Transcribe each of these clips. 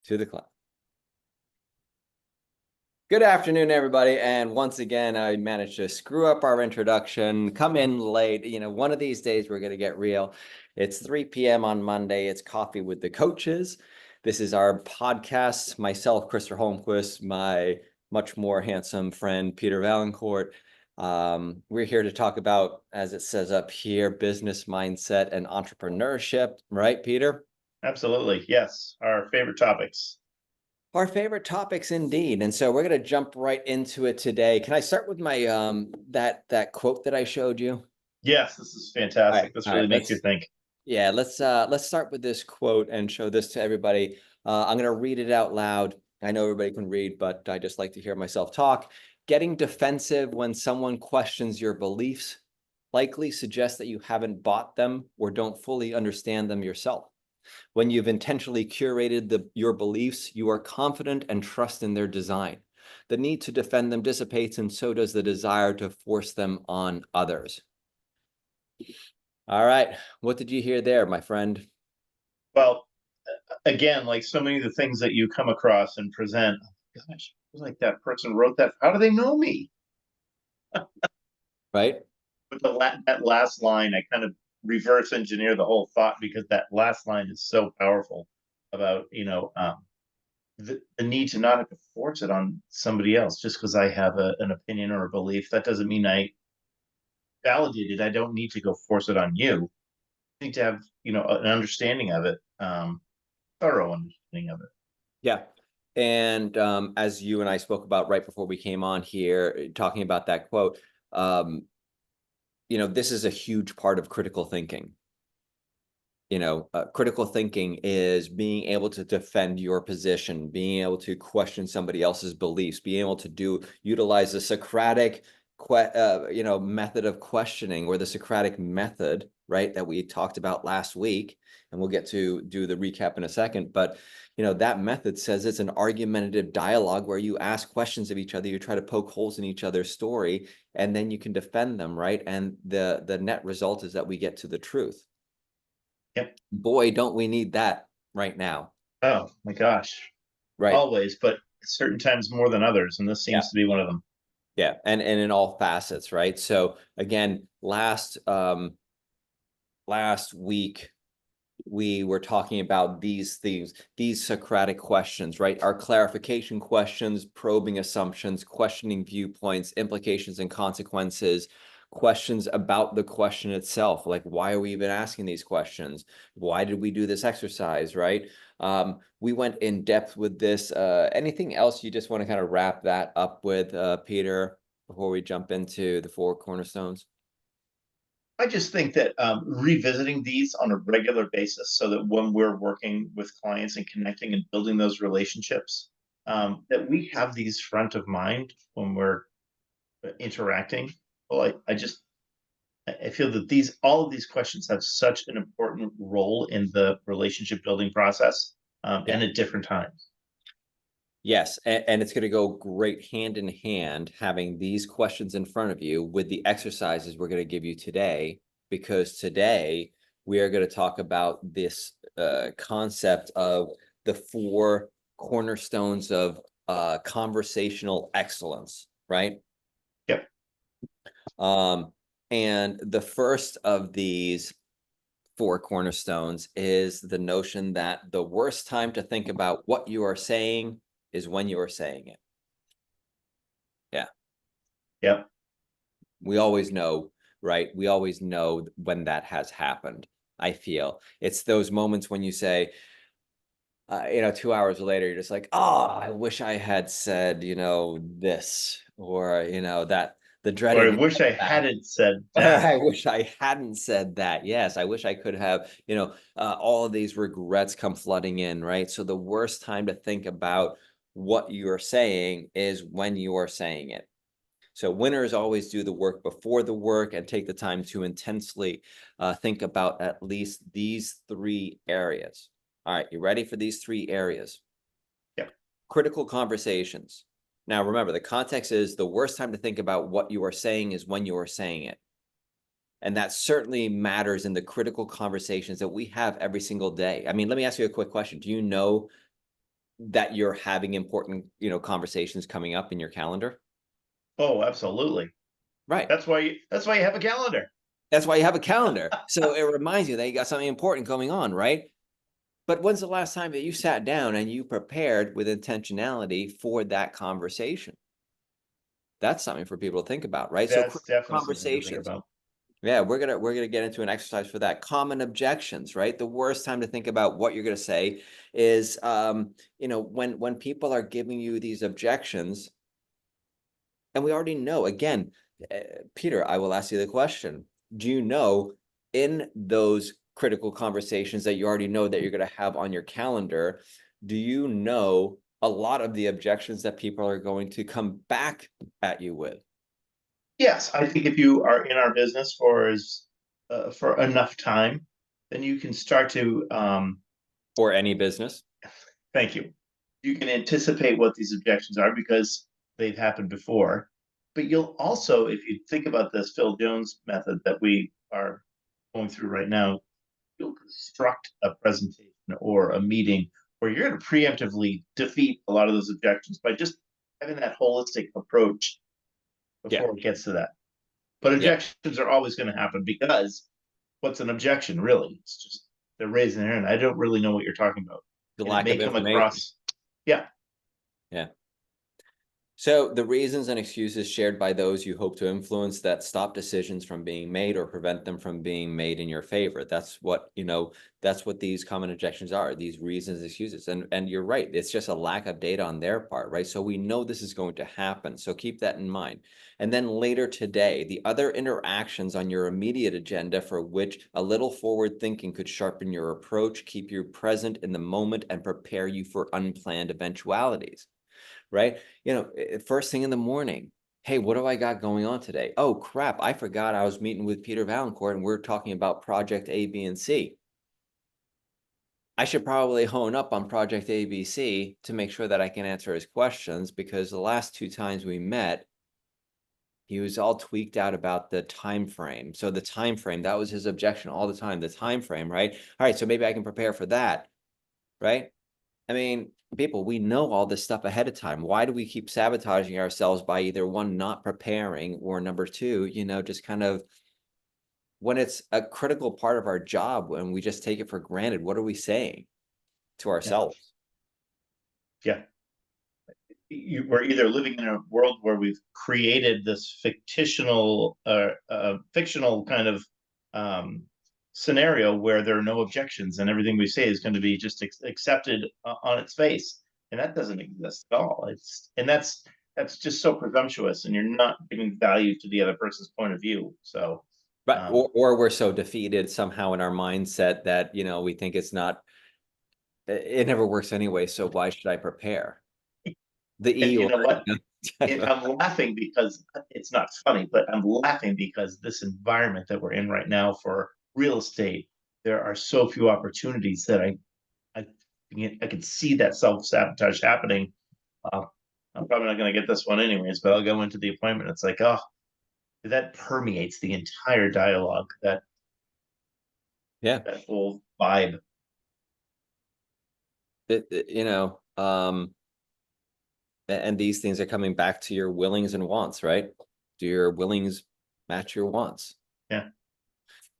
To the cloud. Good afternoon, everybody. And once again, I managed to screw up our introduction, come in late. One of these days we're going to get real. It's 3 p.m. on Monday. It's Coffee with the Coaches. This is our podcast. Myself, Christopher Holmquist, my much more handsome friend, Peter Valancourt. We're here to talk about, as it says up here, business mindset and entrepreneurship. Right, Peter? Absolutely. Yes. Our favorite topics. Our favorite topics indeed. And so we're going to jump right into it today. Can I start with my that quote that I showed you? Yes, this is All right. fantastic. This All really right. makes you think. Let's start with this quote and show this to everybody. I'm going to read it out loud. I know everybody can read, but I just like to hear myself talk. Getting defensive when someone questions your beliefs likely suggests that you haven't bought them or don't fully understand them yourself. When you've intentionally curated your beliefs, you are confident and trust in their design. The need to defend them dissipates, and so does the desire to force them on others. All right. What did you hear there, my friend? Well, again, like so many of the things that you come across and present, oh gosh, it was like that person wrote that. How do they know me? Right? But that last line, I kind of reverse engineer the whole thought because that last line is so powerful about, the need to not have to force it on somebody else just because I have an opinion or a belief. That doesn't mean I validate it. I don't need to go force it on you. Need to have an understanding of it, thorough understanding of it. Yeah. And as you and I spoke about right before we came on here, talking about that quote, this is a huge part of critical thinking. Critical thinking is being able to defend your position, being able to question somebody else's beliefs, being able to utilize the Socratic, method of questioning, or the Socratic method, right, that we talked about last week. And we'll get to do the recap in a second. But, that method says it's an argumentative dialogue where you ask questions of each other, you try to poke holes in each other's story, and then you can defend them, right? And the net result is that we get to the truth. Yep. Boy, don't we need that right now. Oh my gosh. Right. Always, but certain times more than others, and this Yeah. seems to be one of them. Yeah. And in all facets, right? So again, last week we were talking about these things, these Socratic questions, right? Our clarification questions, probing assumptions, questioning viewpoints, implications and consequences, questions about the question itself. Like, why are we even asking these questions? Why did we do this exercise, right? We went in depth with this. Anything else you just want to kind of wrap that up with, Peter, before we jump into the 4 cornerstones? I just think that revisiting these on a regular basis so that when we're working with clients and connecting and building those relationships, that we have these front of mind when we're interacting. Well, I feel that all of these questions have such an important role in the relationship building process, Yeah. and at different times. Yes, and it's going to go great hand in hand having these questions in front of you with the exercises we're going to give you today, because today we are going to talk about this concept of the 4 cornerstones of conversational excellence, right? Yep. And the first of these 4 cornerstones is the notion that the worst time to think about what you are saying is when you are saying it. Yeah. Yep. We always know, right? We always know when that has happened. I feel it's those moments when you say, 2 hours later, you're just like, oh, I wish I had said, this, or, that the Or I dreaded, wish I hadn't said that. I wish I hadn't said that. Yes, I wish I could have, all of these regrets come flooding in, right? So the worst time to think about what you're saying is when you are saying it. So winners always do the work before the work and take the time to intensely think about at least these 3 areas. All right, you ready for these 3 areas? Yep. Critical conversations. Now, remember, the context is the worst time to think about what you are saying is when you are saying it. And that certainly matters in the critical conversations that we have every single day. I mean, let me ask you a quick question. Do you know that you're having important, conversations coming up in your calendar? Oh, absolutely. Right. That's why you have a calendar. That's why you have a calendar. So it reminds you that you got something important going on, right? But when's the last time that you sat down and you prepared with intentionality for that conversation? That's something for people to think about, right? So That's definitely something to think conversations. about. Yeah, we're gonna get into an exercise for that. Common objections, right? The worst time to think about what you're gonna say is, when people are giving you these objections, and we already know. Again, Peter, I will ask you the question: do you know in those critical conversations that you already know that you're gonna have on your calendar? Do you know a lot of the objections that people are going to come back at you with? Yes, I think if you are in our business for enough time, then you can start to Or any business? thank you. You can anticipate what these objections are because they've happened before. But you'll also, if you think about this Phil Jones method that we are going through right now, you'll construct a presentation or a meeting where you're going to preemptively defeat a lot of those objections by just having that holistic approach Yeah, before it gets to that. But yeah. objections are always going to happen because what's an objection really? It's just they're raising their hand. I don't really know what you're talking about. The And it lack may of come information. across, yeah, Yeah. So the reasons and excuses shared by those you hope to influence that stop decisions from being made or prevent them from being made in your favor. That's what these common objections are, these reasons, excuses. And you're right, it's just a lack of data on their part, right? So we know this is going to happen. So keep that in mind. And then later today, the other interactions on your immediate agenda for which a little forward thinking could sharpen your approach, keep you present in the moment, and prepare you for unplanned eventualities. Right? First thing in the morning, hey, what do I got going on today? Oh, crap. I forgot I was meeting with Peter Valancourt and we're talking about project A, B, and C. I should probably hone up on project A, B, C to make sure that I can answer his questions, because the last two times we met, he was all tweaked out about the time frame. So the time frame, that was his objection all the time, the time frame, right? All right, so maybe I can prepare for that, right? I mean, people, we know all this stuff ahead of time. Why do we keep sabotaging ourselves by either one, not preparing, or number two, just kind of when it's a critical part of our job and we just take it for granted, what are we saying to yeah, ourselves? yeah. We're either living in a world where we've created this fictional kind of um, scenario where there are no objections and everything we say is going to be just accepted on its face, and that doesn't exist at all. That's just so presumptuous, and you're not giving value to the other person's point of view. So, But um, or we're so defeated somehow in our mindset that we think it's not, it never works anyway, so why should I prepare? The and you Eeyore. know what? I'm laughing because it's not funny, but I'm laughing because this environment that we're in right now for real estate, there are so few opportunities that I, I can see that self sabotage happening. Uh, I'm probably not going to get this one anyways, but I'll go into the appointment. It's like, oh, that permeates the entire dialogue. Yeah. That whole vibe. it, you know um and these things are coming back to your willings and wants, right? Do your willings match your wants? Yeah.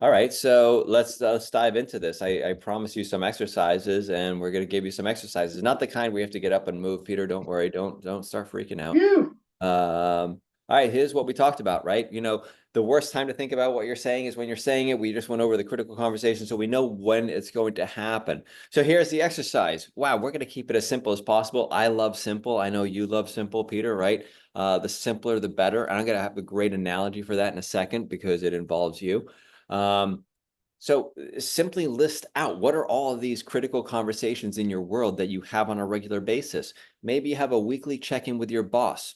All right, so let's dive into this. I promise you some exercises, and we're going to give you some exercises. Not the kind where you have to get up and move, Peter. Don't worry. Don't start freaking out. Phew. All right, here's what we talked about, right? The worst time to think about what you're saying is when you're saying it. We just went over the critical conversation, so we know when it's going to happen. So here's the exercise. Wow, we're going to keep it as simple as possible. I love simple. I know you love simple, Peter, right? The simpler, the better. And I'm going to have a great analogy for that in a second because it involves you. So simply list out, what are all of these critical conversations in your world that you have on a regular basis? Maybe you have a weekly check-in with your boss.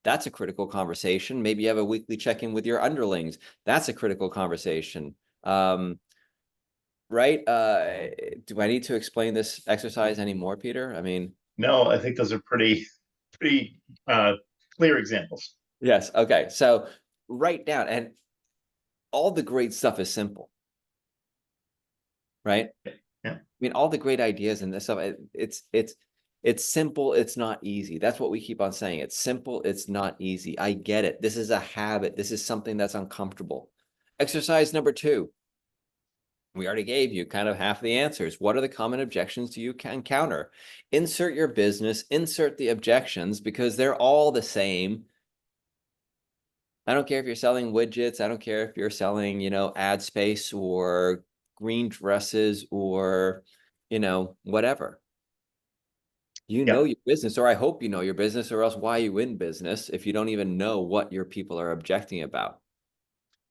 That's a critical conversation. Maybe you have a weekly check-in with your underlings. That's a critical conversation. Right? Do I need to explain this exercise anymore, Peter? I mean, No, I think those are pretty clear examples. yes. Okay. So write down, and all the great stuff is simple, right? Yeah. I mean, all the great ideas and this stuff, It's simple, it's not easy. That's what we keep on saying. It's simple, it's not easy. I get it. This is a habit. This is something that's uncomfortable. Exercise number 2. We already gave you kind of half the answers. What are the common objections you can encounter? Insert your business, insert the objections, because they're all the same. I don't care if you're selling widgets. I don't care if you're selling, ad space or green dresses or, whatever. You know Yeah. your business, or I hope you know your business, or else why are you in business if you don't even know what your people are objecting about?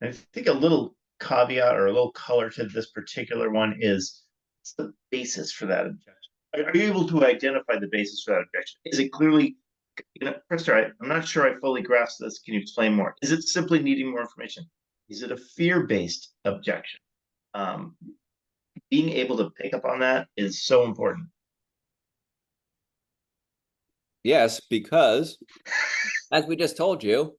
I think a little caveat or a little color to this particular one is, what's the basis for that objection? Are you able to identify the basis for that objection? Is it clearly, Krista, I'm not sure I fully grasp this. Can you explain more? Is it simply needing more information? Is it a fear-based objection? Being able to pick up on that is so important. Yes, because as we just told you,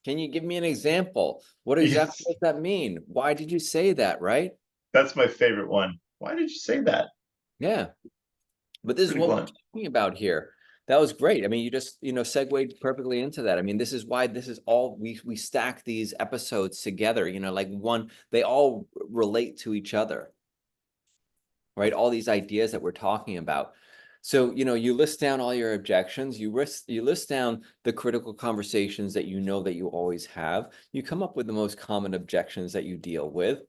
can you give me an example? What exactly Yes, does that mean? Why did you say that, right? that's my favorite one. Why did you say that? Yeah. But this is Pretty what we're blunt. talking about here. That was great. I mean, you just, segued perfectly into that. I mean, this is why this is all we stack these episodes together, like one, they all relate to each other, right? All these ideas that we're talking about. So, you list down all your objections, you list down the critical conversations that that you always have. You come up with the most common objections that you deal with.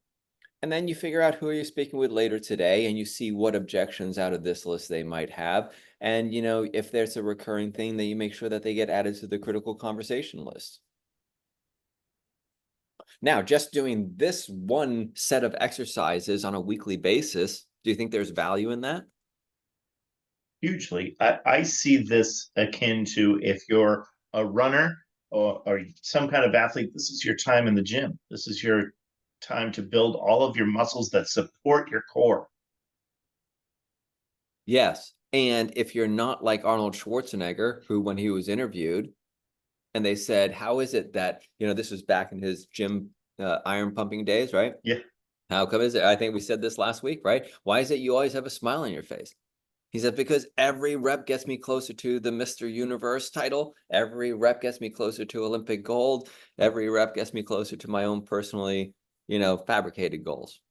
And then you figure out who are you speaking with later today, and you see what objections out of this list they might have. And, if there's a recurring thing, then you make sure that they get added to the critical conversation list. Now, just doing this one set of exercises on a weekly basis, do you think there's value in that? Hugely. I see this akin to, if you're a runner or some kind of athlete, this is your time in the gym. This is your time to build all of your muscles that support your core. Yes. And if you're not like Arnold Schwarzenegger, who, when he was interviewed, and they said, how is it that, this was back in his gym iron pumping days, right? Yeah. How come is it? I think we said this last week, right? Why is it you always have a smile on your face? He said, because every rep gets me closer to the Mr. Universe title. Every rep gets me closer to Olympic gold. Every rep gets me closer to my own personally, fabricated goals.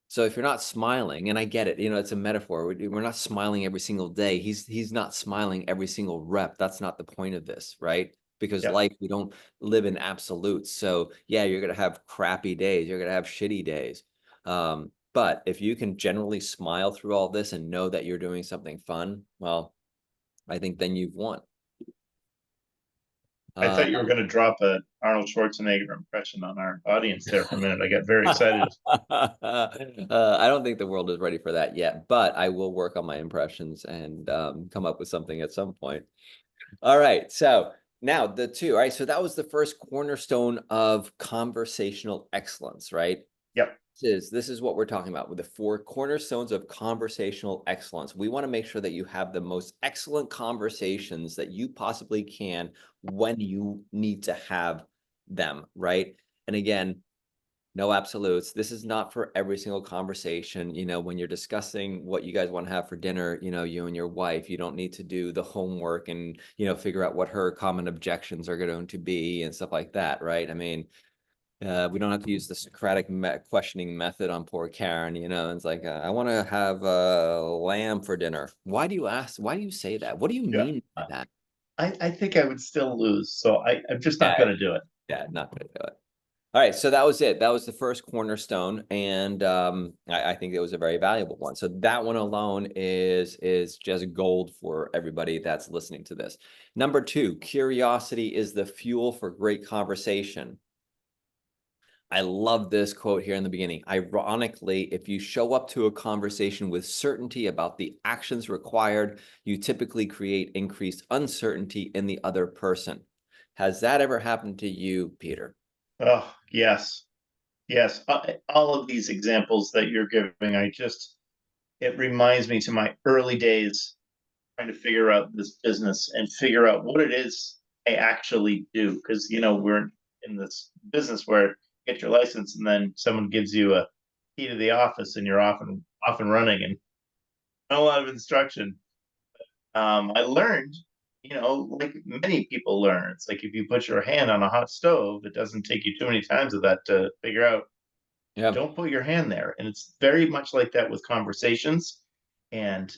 So if you're not smiling, and I get it, it's a metaphor. We're not smiling every single day. He's not smiling every single rep. That's not the point of this, right? Because Yeah. life, we don't live in absolutes. So yeah, you're gonna have crappy days. You're gonna have shitty days. But if you can generally smile through all this and know that you're doing something fun, well, I think then you've won. I Uh, thought you were going to drop a Arnold Schwarzenegger impression on our audience there for a minute. I got very excited. I don't think the world is ready for that yet, but I will work on my impressions and come up with something at some point. All right. So now the two, all right. So that was the first cornerstone of conversational excellence, right? Yep. This is what we're talking about with the 4 cornerstones of conversational excellence. We want to make sure that you have the most excellent conversations that you possibly can when you need to have them, right? And again, no absolutes. This is not for every single conversation. When you're discussing what you guys want to have for dinner, you and your wife, you don't need to do the homework and, figure out what her common objections are going to be and stuff like that, right? I mean, we don't have to use the Socratic questioning method on poor Karen. It's like, I want to have lamb for dinner. Why do you ask? Why do you say that? What do you Yeah. mean by that? I think I would still lose. So I'm just not Yeah, going to do it. yeah, not gonna do it. All right, so that was it. That was the first cornerstone, and I think it was a very valuable one. So that one alone is just gold for everybody that's listening to this. Number 2, curiosity is the fuel for great conversation. I love this quote here in the beginning. Ironically, if you show up to a conversation with certainty about the actions required, you typically create increased uncertainty in the other person. Has that ever happened to you, Peter? Oh, yes. Yes. All of these examples that you're giving, it reminds me to my early days trying to figure out this business and figure out what it is I actually do. Because, we're in this business where you get your license and then someone gives you a key to the office and you're off and running. And not a lot of instruction. I learned, like many people learn, it's like if you put your hand on a hot stove, it doesn't take you too many times of that to figure out, Yeah. don't put your hand there. And it's very much like that with conversations. And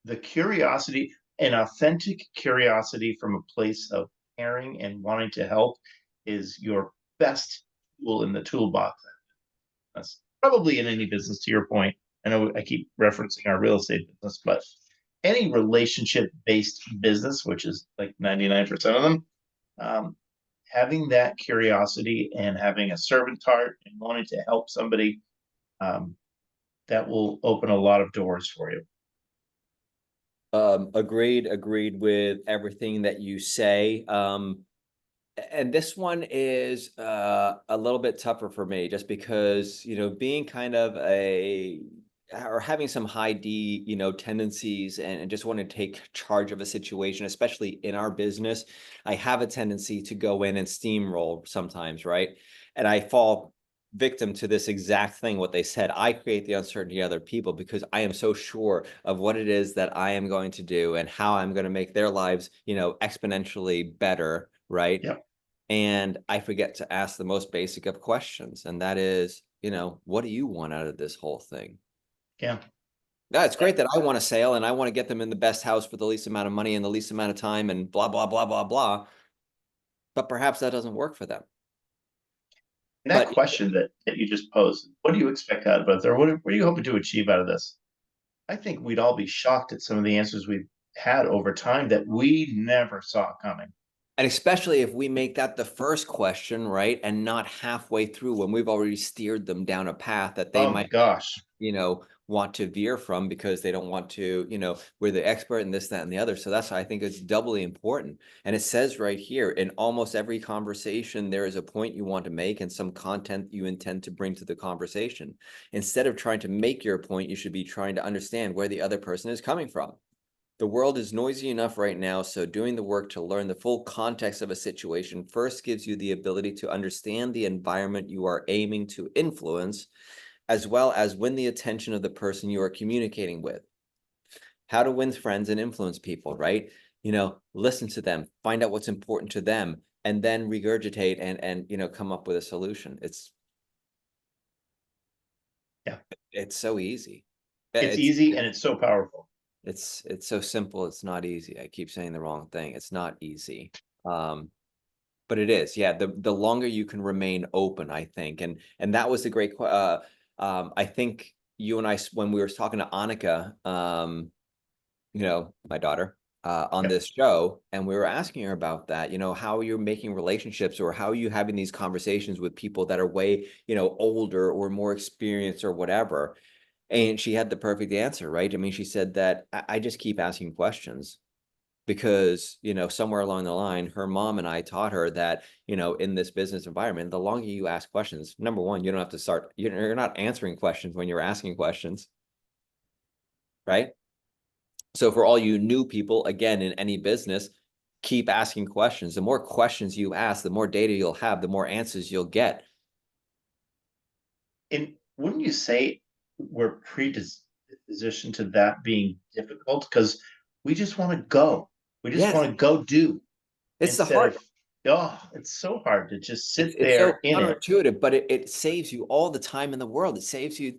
the curiosity, an authentic curiosity from a place of caring and wanting to help is your best tool in the toolbox. That's probably in any business, to your point. I know I keep referencing our real estate business, but any relationship based business, which is like 99% of them, um, having that curiosity and having a servant's heart and wanting to help somebody, um, that will open a lot of doors for you. Agreed with everything that you say. And this one is a little bit tougher for me just because, being kind of or having some high D, tendencies and just want to take charge of a situation, especially in our business. I have a tendency to go in and steamroll sometimes, right? And I fall victim to this exact thing, what they said. I create the uncertainty of other people because I am so sure of what it is that I am going to do and how I'm going to make their lives, exponentially better, right? Yep. And I forget to ask the most basic of questions, and that is, what do you want out of this whole thing? Yeah. Yeah, it's great that I want to sail and I want to get them in the best house for the least amount of money and the least amount of time and blah, blah, blah, blah, blah. But perhaps that doesn't work for them. And that But question that you just posed, what do you expect out of it? Or what are you hoping to achieve out of this? I think we'd all be shocked at some of the answers we've had over time that we never saw coming. And especially if we make that the first question, right? And not halfway through when we've already steered them down a path that they Oh my might gosh. want to veer from because they don't want to, we're the expert in this, that, and the other. So that's why I think it's doubly important. And it says right here, in almost every conversation, there is a point you want to make and some content you intend to bring to the conversation. Instead of trying to make your point, you should be trying to understand where the other person is coming from. The world is noisy enough right now, so doing the work to learn the full context of a situation first gives you the ability to understand the environment you are aiming to influence, as well as win the attention of the person you are communicating with. How to win friends and influence people, right? Listen to them, find out what's important to them, and then regurgitate and come up with a solution. Yeah. It's so easy. It's It's easy and it's so powerful. it's so simple. It's not easy. I keep saying the wrong thing. It's not easy. Um, but it is, yeah. The longer you can remain open, I think, and that was the great. I think you and I, when we were talking to Annika, my daughter, on Yep. this show, and we were asking her about that. How you're making relationships, or how are you having these conversations with people that are way, older or more experienced or whatever. And she had the perfect answer, right? I mean, she said that I just keep asking questions because somewhere along the line her mom and I taught her that in this business environment, the longer you ask questions, number one, you don't have to start, you're not answering questions when you're asking questions, right? So for all you new people, again, in any business, keep asking questions. The more questions you ask, the more data you'll have, the more answers you'll get. And wouldn't you say we're predispositioned to that being difficult? Because we just want to go. We just Yes, want to go do it's the instead hard. of, oh, it's so hard to just It's sit it's so there in it. counterintuitive, but it saves you all the time in the world. It saves you,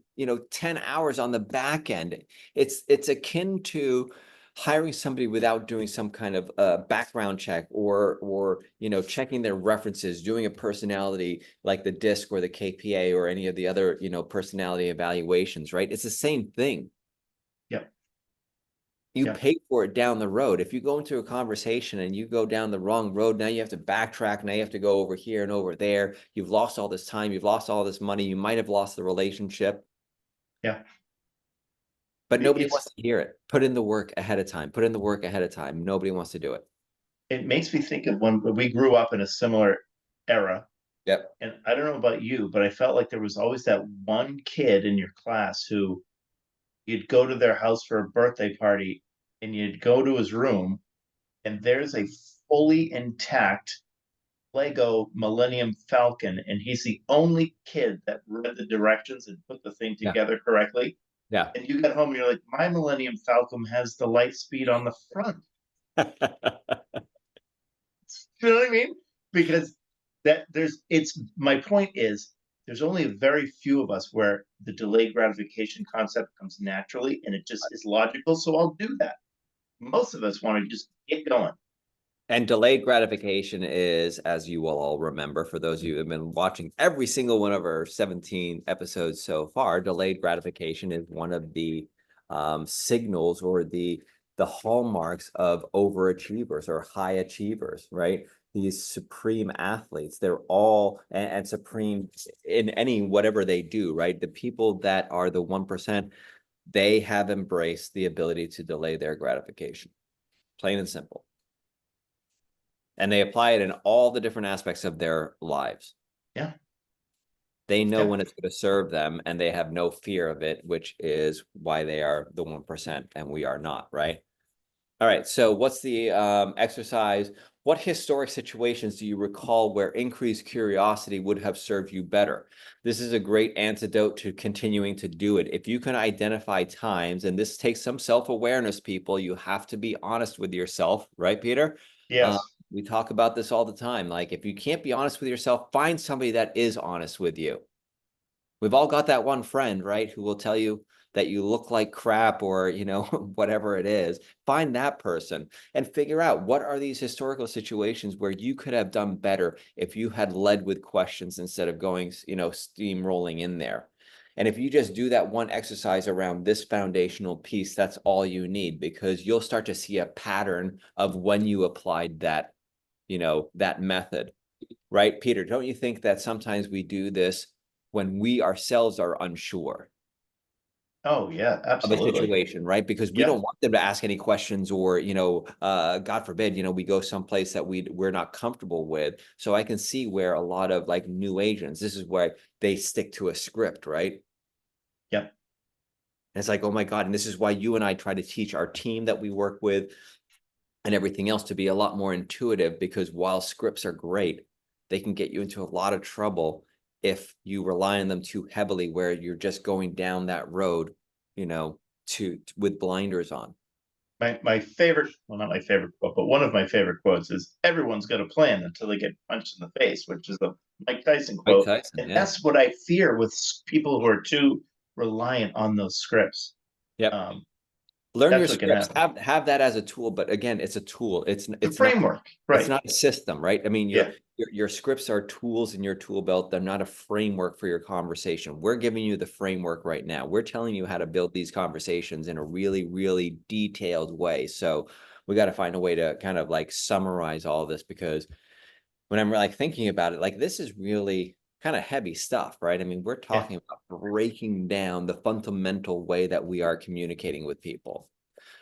10 hours on the back end. It's akin to hiring somebody without doing some kind of background check or checking their references, doing a personality like the DISC or the KPA or any of the other, personality evaluations, right? It's the same thing. Yep. You Yep. pay for it down the road. If you go into a conversation and you go down the wrong road, now you have to backtrack. Now you have to go over here and over there. You've lost all this time. You've lost all this money. You might have lost the relationship, Yeah. but nobody It's wants to hear it. Put in the work ahead of time. Put in the work ahead of time. Nobody wants to do it. it makes me think of when we grew up in a similar era. Yep. And I don't know about you, but I felt like there was always that one kid in your class who you'd go to their house for a birthday party and you'd go to his room and there's a fully intact Lego Millennium Falcon, and he's the only kid that read the directions and put the thing Yeah. together correctly. Yeah. And you got home and you're like, my Millennium Falcon has the light speed on the front. You know what I mean? Because it's my point is there's only a very few of us where the delayed gratification concept comes naturally and it just is logical. So I'll do that. Most of us want to just get going. And delayed gratification is, as you will all remember, for those of you who have been watching every single one of our 17 episodes so far, delayed gratification is one of the signals or the hallmarks of overachievers or high achievers, right? These supreme athletes, they're all and supreme in any whatever they do, right? The people that are the 1%, they have embraced the ability to delay their gratification, plain and simple. And they apply it in all the different aspects of their lives. Yeah. They know Yeah. when it's going to serve them and they have no fear of it, which is why they are the 1% and we are not, right? All right. So what's the exercise? What historic situations do you recall where increased curiosity would have served you better? This is a great antidote to continuing to do it. If you can identify times, and this takes some self-awareness, people, you have to be honest with yourself, right, Peter? Yes. We talk about this all the time. Like, if you can't be honest with yourself, find somebody that is honest with you. We've all got that one friend, right, who will tell you that you look like crap or, whatever it is. Find that person and figure out what are these historical situations where you could have done better if you had led with questions instead of going, steamrolling in there. And if you just do that one exercise around this foundational piece, that's all you need, because you'll start to see a pattern of when you applied that, that method. Right, Peter? Don't you think that sometimes we do this when we ourselves are unsure Oh, yeah, of a absolutely. situation, right? Because we Yeah. don't want them to ask any questions or, God forbid, we go someplace that we're not comfortable with. So I can see where a lot of like new agents, this is where they stick to a script, right? Yeah. And it's like, oh my God. And this is why you and I try to teach our team that we work with and everything else to be a lot more intuitive, because while scripts are great, they can get you into a lot of trouble if you rely on them too heavily, where you're just going down that road, with blinders on. My favorite, well, not my favorite quote, but one of my favorite quotes is everyone's got a plan until they get punched in the face, which is the Mike Tyson Mike quote. Tyson, And yeah. that's what I fear with people who are too reliant on those scripts. Yep. Um, Learn your that's what can scripts. happen. Have that as a tool, but again, it's a tool. The It's not framework, it's right? not a system, right? I mean, Yeah. your scripts are tools in your tool belt. They're not a framework for your conversation. We're giving you the framework right now. We're telling you how to build these conversations in a really, really detailed way. So we got to find a way to kind of like summarize all of this, because when I'm like thinking about it, like this is really kind of heavy stuff, right? I mean, we're Yeah. talking about breaking down the fundamental way that we are communicating with people.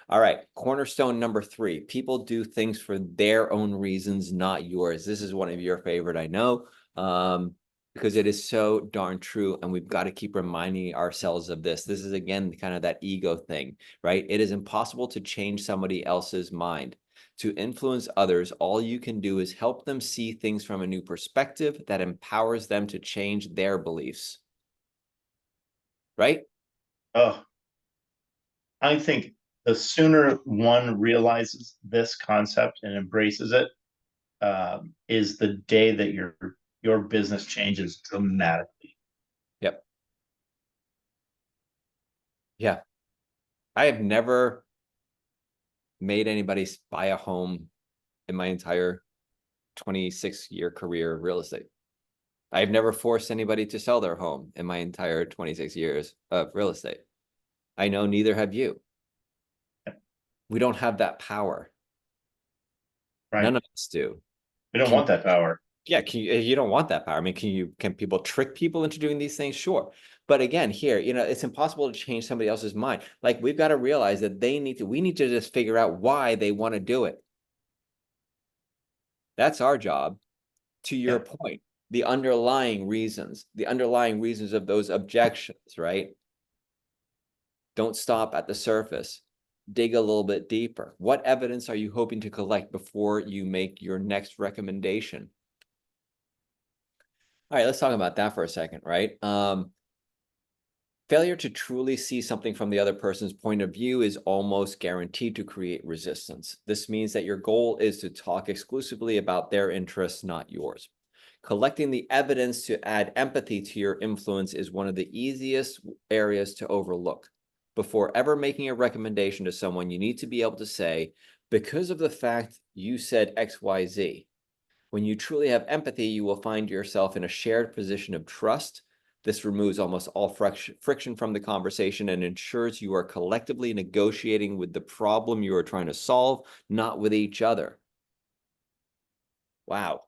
All right, cornerstone number 3, people do things for their own reasons, not yours. This is one of your favorite, I know, because it is so darn true, and we've got to keep reminding ourselves of this. This is, again, kind of that ego thing, right? It is impossible to change somebody else's mind. To influence others, all you can do is help them see things from a new perspective that empowers them to change their beliefs, right? Oh, I think the sooner one realizes this concept and embraces it, is the day that your business changes dramatically. Yep. Yeah. I have never made anybody buy a home in my entire 26-year career of real estate. I've never forced anybody to sell their home in my entire 26 years of real estate. I know neither have you. We don't have that power. Right? None of us do. We don't Can want that power. Yeah, you don't want that power. I mean, can people trick people into doing these things? Sure. But again, here, it's impossible to change somebody else's mind. Like, we've got to realize that we need to just figure out why they want to do it. That's our job. To your Yeah. point, the underlying reasons of those objections, right? Don't stop at the surface. Dig a little bit deeper. What evidence are you hoping to collect before you make your next recommendation? All right, let's talk about that for a second, right? Failure to truly see something from the other person's point of view is almost guaranteed to create resistance. This means that your goal is to talk exclusively about their interests, not yours. Collecting the evidence to add empathy to your influence is one of the easiest areas to overlook. Before ever making a recommendation to someone, you need to be able to say, because of the fact you said XYZ. When you truly have empathy, you will find yourself in a shared position of trust. This removes almost all friction from the conversation and ensures you are collectively negotiating with the problem you are trying to solve, not with each other. Wow.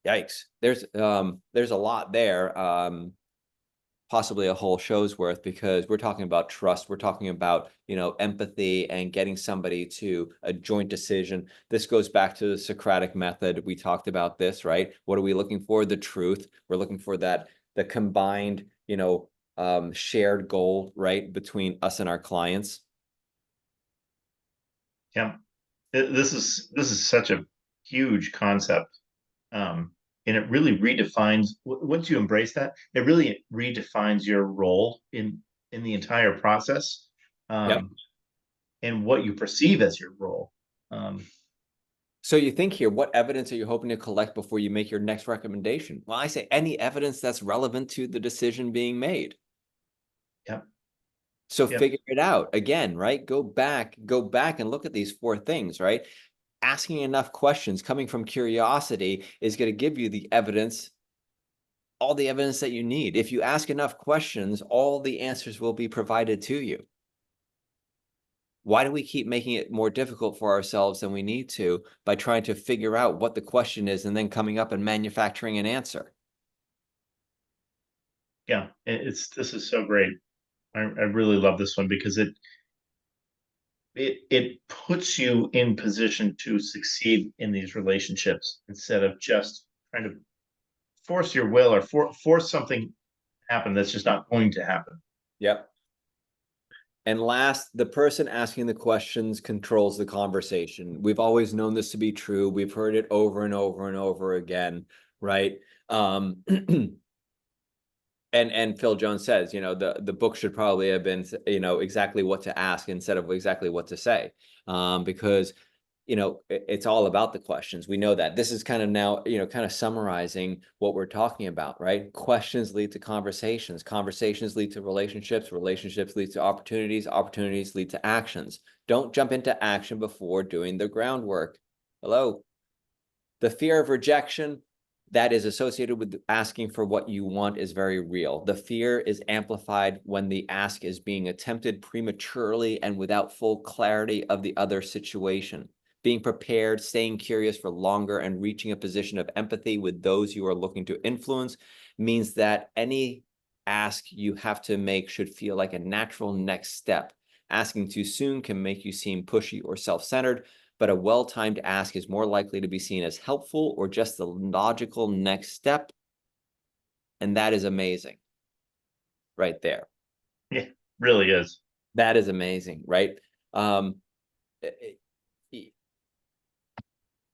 Yikes. There's a lot there. Possibly a whole show's worth, because we're talking about trust. We're talking about, empathy and getting somebody to a joint decision. This goes back to the Socratic Method. We talked about this, right? What are we looking for? The truth. We're looking for the combined, shared goal, right, between us and our clients. Yeah. This is such a huge concept. And it really redefines, once you embrace that, it really redefines your role in the entire process, Yep. and what you perceive as your role. Um, So you think here, what evidence are you hoping to collect before you make your next recommendation? Well, I say any evidence that's relevant to the decision being made. yep, So yep, figure it out again, right? Go back and look at these four things, right? Asking enough questions coming from curiosity is going to give you the evidence, all the evidence that you need. If you ask enough questions, all the answers will be provided to you. Why do we keep making it more difficult for ourselves than we need to by trying to figure out what the question is and then coming up and manufacturing an answer? yeah. This is so great. I really love this one because it puts you in position to succeed in these relationships instead of just trying to force your will or force something to happen that's just not going to happen. Yep. And last, the person asking the questions controls the conversation. We've always known this to be true. We've heard it over and over and over again, right? And Phil Jones says, the book should probably have been, exactly what to ask instead of exactly what to say, because it's all about the questions. We know that. This is kind of now, kind of summarizing what we're talking about, right? Questions lead to conversations. Conversations lead to relationships. Relationships lead to opportunities. Opportunities lead to actions. Don't jump into action before doing the groundwork. Hello. The fear of rejection that is associated with asking for what you want is very real. The fear is amplified when the ask is being attempted prematurely and without full clarity of the other situation. Being prepared, staying curious for longer, and reaching a position of empathy with those you are looking to influence means that any ask you have to make should feel like a natural next step. Asking too soon can make you seem pushy or self-centered, but a well-timed ask is more likely to be seen as helpful or just the logical next step. And that is amazing right there. Yeah, really is. That is amazing, right? Um,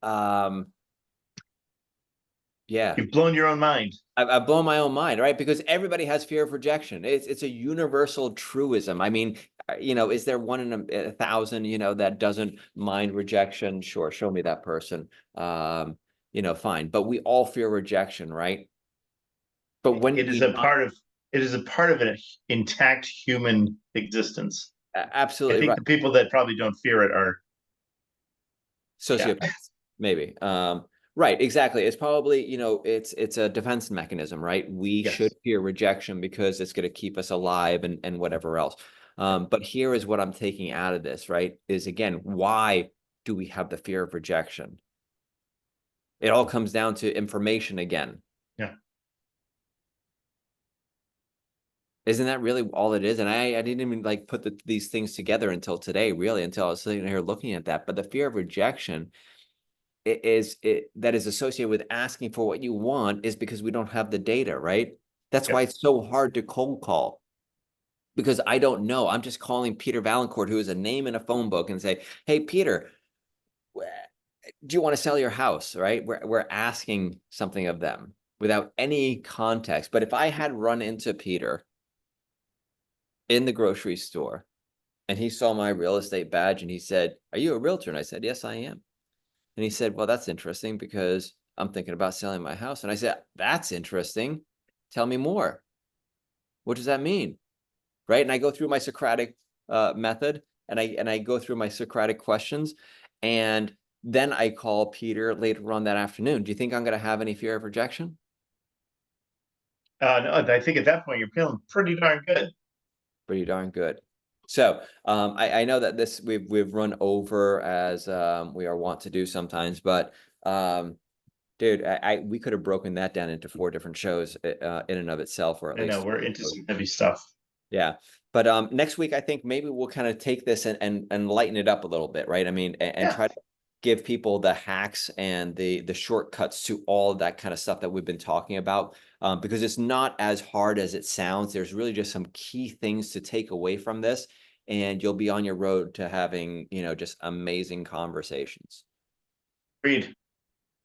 um, yeah, You've blown your own mind. I've blown my own mind, right? Because everybody has fear of rejection. It's a universal truism. I mean, is there one in a thousand, that doesn't mind rejection? Sure, show me that person. Fine. But we all fear rejection, right? But when It is we a part of it is a part of an intact human existence. I absolutely think right, the people that probably don't fear it are, yeah, sociopaths, maybe. Right, exactly. It's probably, it's a defense mechanism, right? We should yes, fear rejection because it's going to keep us alive and whatever else. But here is what I'm taking out of this, right? Is again, why do we have the fear of rejection? It all comes down to information again. yeah, Isn't that really all it is? And I didn't even like put these things together until today, really, until I was sitting here looking at that. But the fear of rejection that is associated with asking for what you want is because we don't have the data, right? That's why yep, it's so hard to cold call, because I don't know. I'm just calling Peter Valancourt, who is a name in a phone book, and say, hey, Peter, do you want to sell your house, right? We're asking something of them without any context. But if I had run into Peter in the grocery store, and he saw my real estate badge and he said, "Are you a realtor?" And I said, "Yes, I am." And he said, "Well, that's interesting because I'm thinking about selling my house." And I said, "That's interesting. Tell me more. What does that mean?" Right? And I go through my Socratic method, and I go through my Socratic questions, and then I call Peter later on that afternoon. Do you think I'm going to have any fear of rejection? No, I think at that point you're feeling pretty darn good. Pretty darn good. So I know that this we've run over as we are wont to do sometimes, but dude, we could have broken that down into 4 different shows in and of itself, or at I know least we're into some heavy stuff. yeah. But next week I think maybe we'll kind of take this and lighten it up a little bit, right? I mean, and Yeah, try to give people the hacks and the shortcuts to all of that kind of stuff that we've been talking about, because it's not as hard as it sounds. There's really just some key things to take away from this, and you'll be on your road to having, just amazing conversations. agreed.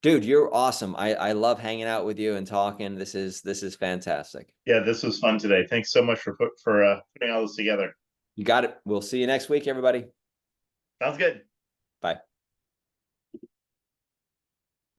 Dude, you're awesome. I love hanging out with you and talking. This is fantastic. Yeah, this was fun today. Thanks so much for putting all this together. You got it. We'll see you next week, everybody. Sounds good. Bye.